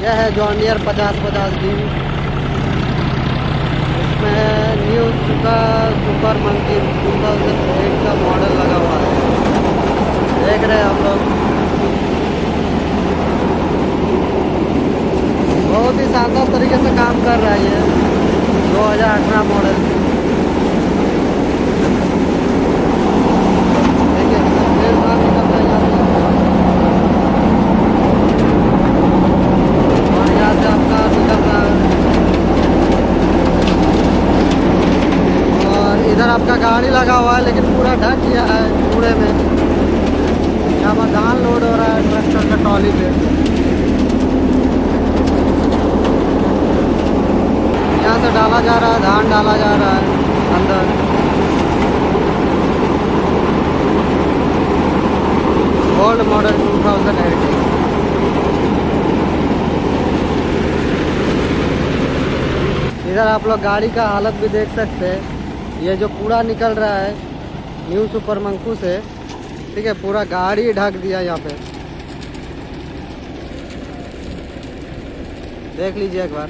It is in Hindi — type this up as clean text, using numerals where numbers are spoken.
यह है जॉन डियर 50-50D। इसमें न्यू सुपर मंकी 2008 का मॉडल लगा हुआ है, देख रहे हैं आप लोग। बहुत ही शानदार तरीके से काम कर रहा है ये 2018 मॉडल। देखिए तेल बाहर निकल रहा है यहाँ से, और यहाँ से आपका निकल रहा है। और इधर आपका गाड़ी लगा हुआ है, लेकिन पूरा ढक गया है कूड़े में। यहाँ पर धान लोड हो रहा है ट्रैक्टर का ट्रॉली पे। यहाँ से डाला जा रहा है, धान डाला जा रहा है अंदर। Old model 2008। इधर आप लोग गाड़ी का हालत भी देख सकते हैं। ये जो कूड़ा निकल रहा है न्यू सुपर मंकू से, ठीक है, पूरा गाड़ी ढक दिया यहाँ पे, देख लीजिए एक बार।